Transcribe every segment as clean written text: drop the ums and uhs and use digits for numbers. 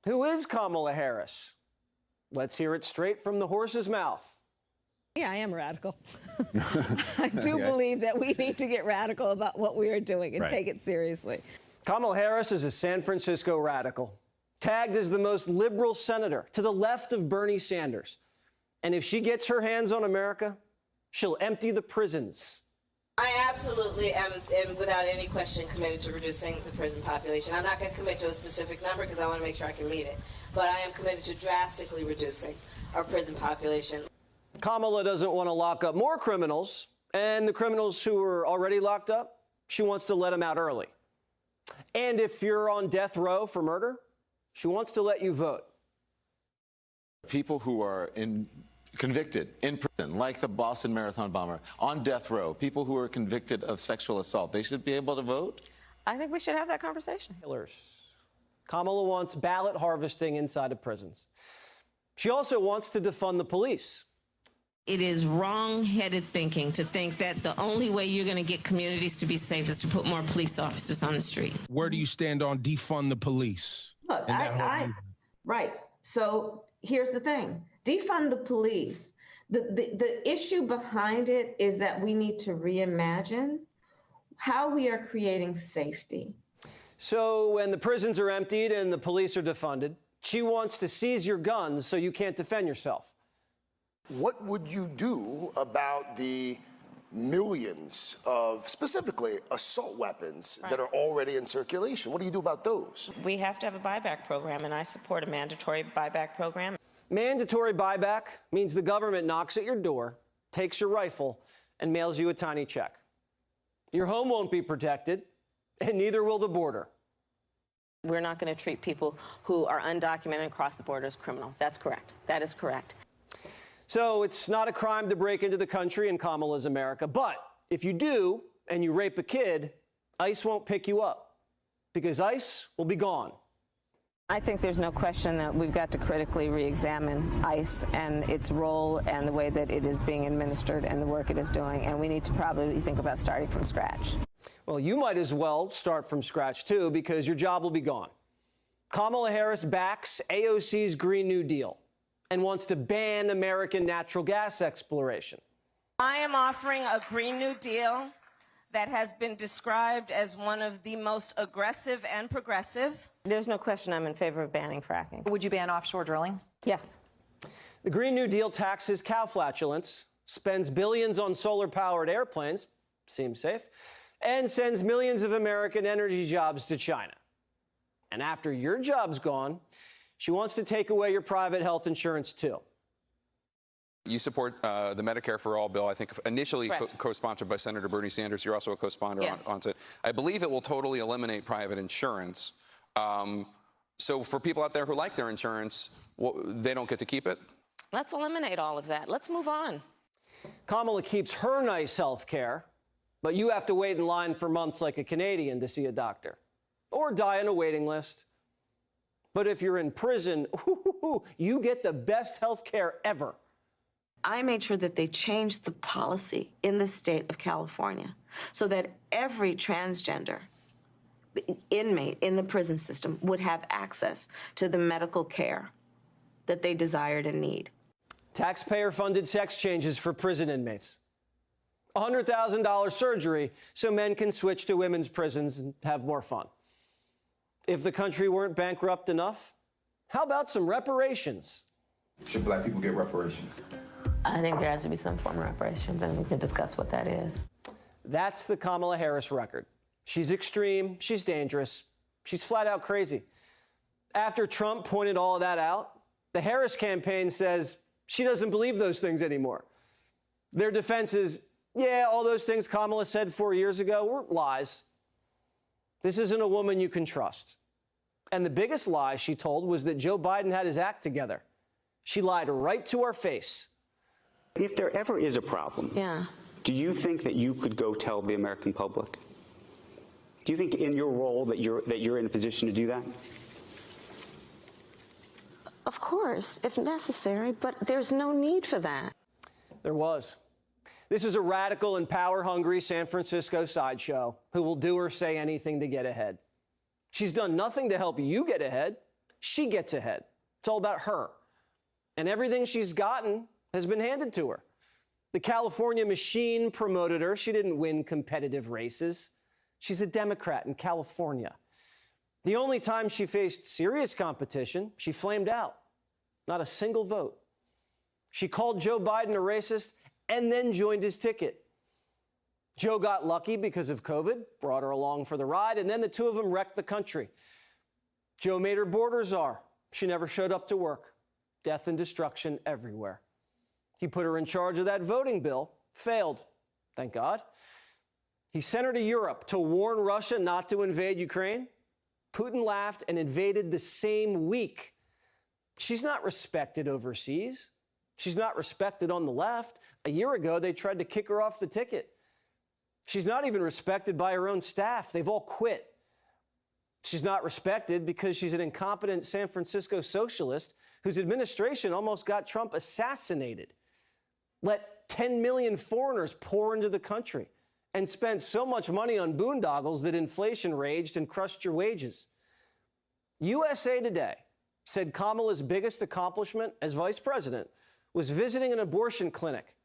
Who is Kamala Harris? Let's hear it straight from the horse's mouth. Yeah, I am radical. I do believe that we need to get radical about what we are doing and take it seriously. Kamala Harris is a San Francisco radical, tagged as the most liberal senator to the left of Bernie Sanders. And if she gets her hands on America, she'll empty the prisons. I absolutely am without any question committed to reducing the prison population. I'm not going to commit to a specific number because I want to make sure I can meet it. But I am committed to drastically reducing our prison population. Kamala doesn't want to lock up more criminals, and the criminals who are already locked up, she wants to let them out early. And if you're on death row for murder, she wants to let you vote. People who are convicted in prison, like the Boston Marathon bomber, on death row, people who are convicted of sexual assault, they should be able to vote? I think we should have that conversation. Killers. Kamala wants ballot harvesting inside of prisons. She also wants to defund the police. It is wrong-headed thinking to think that the only way you're going to get communities to be safe is to put more police officers on the street. Where do you stand on defund the police? Look, right. So here's the thing. Defund the police. The issue behind it is that we need to reimagine how we are creating safety. So when the prisons are emptied and the police are defunded, she wants to seize your guns so you can't defend yourself. What would you do about the millions of, specifically, assault weapons that are already in circulation? What do you do about those? We have to have a buyback program, and I support a mandatory buyback program. Mandatory buyback means the government knocks at your door, takes your rifle, and mails you a tiny check. Your home won't be protected, and neither will the border. We're not going to treat people who are undocumented and cross the border as criminals. That's correct. That is correct. So it's not a crime to break into the country in Kamala's America. But if you do and you rape a kid, ICE won't pick you up because ICE will be gone. I think there's no question that we've got to critically re-examine ICE and its role and the way that it is being administered and the work it is doing. And we need to probably think about starting from scratch. Well, you might as well start from scratch, too, because your job will be gone. Kamala Harris backs AOC's Green New Deal and wants to ban American natural gas exploration. I am offering a Green New Deal that has been described as one of the most aggressive and progressive. There's no question I'm in favor of banning fracking. Would you ban offshore drilling? Yes. The Green New Deal taxes cow flatulence, spends billions on solar-powered airplanes, seems safe, and sends millions of American energy jobs to China. And after your job's gone, she wants to take away your private health insurance, too. You support the Medicare for All bill, I think initially co-sponsored by Senator Bernie Sanders. You're also a co-sponsor on it. I believe it will totally eliminate private insurance. So for people out there who like their insurance, they don't get to keep it? Let's eliminate all of that. Let's move on. Kamala keeps her nice health care, but you have to wait in line for months like a Canadian to see a doctor or die on a waiting list. But if you're in prison, you get the best health care ever. I made sure that they changed the policy in the state of California so that every transgender inmate in the prison system would have access to the medical care that they desired and need. Taxpayer-funded sex changes for prison inmates. $100,000 surgery so men can switch to women's prisons and have more fun. If the country weren't bankrupt enough, how about some reparations? Should black people get reparations? I think there has to be some form of reparations, and we can discuss what that is. That's the Kamala Harris record. She's extreme, she's dangerous, she's flat out crazy. After Trump pointed all of that out, the Harris campaign says she doesn't believe those things anymore. Their defense is, yeah, all those things Kamala said 4 years ago were lies. This isn't a woman you can trust. And the biggest lie she told was that Joe Biden had his act together. She lied right to our face. If there ever is a problem, do you think that you could go tell the American public? Do you think in your role that you're in a position to do that? Of course, if necessary, but there's no need for that. There was. This is a radical and power-hungry San Francisco sideshow who will do or say anything to get ahead. She's done nothing to help you get ahead, She gets ahead. It's all about her. And everything she's gotten has been handed to her. The California machine promoted her. She didn't win competitive races. She's a Democrat in California. The only time she faced serious competition, she flamed out. Not a single vote. She called Joe Biden a racist and then joined his ticket. Joe got lucky because of COVID, brought her along for the ride, and then the two of them wrecked the country. Joe made her border czar. She never showed up to work. Death and destruction everywhere. He put her in charge of that voting bill. Failed. Thank God. He sent her to Europe to warn Russia not to invade Ukraine. Putin laughed and invaded the same week. She's not respected overseas. She's not respected on the left. A year ago, they tried to kick her off the ticket. She's not even respected by her own staff. They've all quit. She's not respected because she's an incompetent San Francisco socialist whose administration almost got Trump assassinated. Let 10 million foreigners pour into the country and spent so much money on boondoggles that inflation raged and crushed your wages. USA Today said Kamala's biggest accomplishment as vice president was visiting an abortion clinic.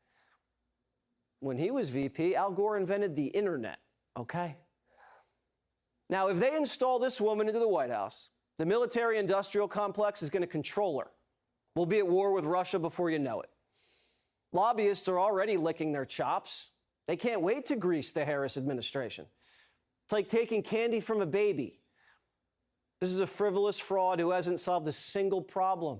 When he was VP, Al Gore invented the internet, okay? Now, if they install this woman into the White House, the military-industrial complex is going to control her. We'll be at war with Russia before you know it. Lobbyists are already licking their chops. They can't wait to grease the Harris administration. It's like taking candy from a baby. This is a frivolous fraud who hasn't solved a single problem,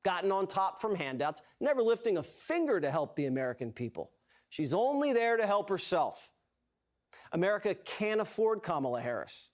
gotten on top from handouts, never lifting a finger to help the American people. She's only there to help herself. America can't afford Kamala Harris.